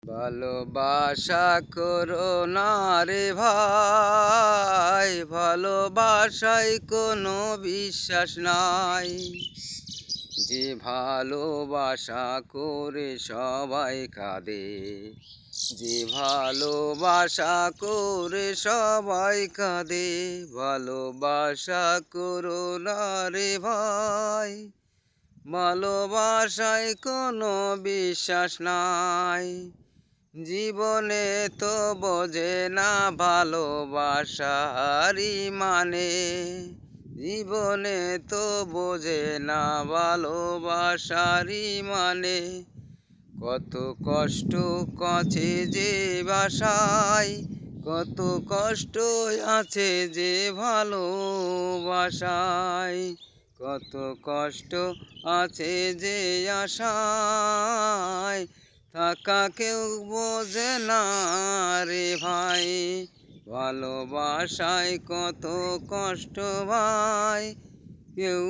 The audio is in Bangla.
ভালোবাসা করো না রে ভাই, ভালোবাসায় কোনো বিশ্বাস নাই। যে ভালোবাসা করে সবাই কাঁদে, যে ভালোবাসা করে সবাই কাঁদে, ভালোবাসা করো না রে ভাই, ভালোবাসায় কোনো বিশ্বাস নাই। জীবনে তো বোঝে না ভালোবাসারই মানে, জীবনে তো বোঝে না ভালোবাসারই মানে। কত কষ্ট আছে যে বাসায়, কত কষ্ট আছে যে ভালোবাসায়, কত কষ্ট আছে যে আশায়, থাকা কেউ বোঝে না রে ভাই। ভালোবাসায় কত কষ্ট ভাই, কেউ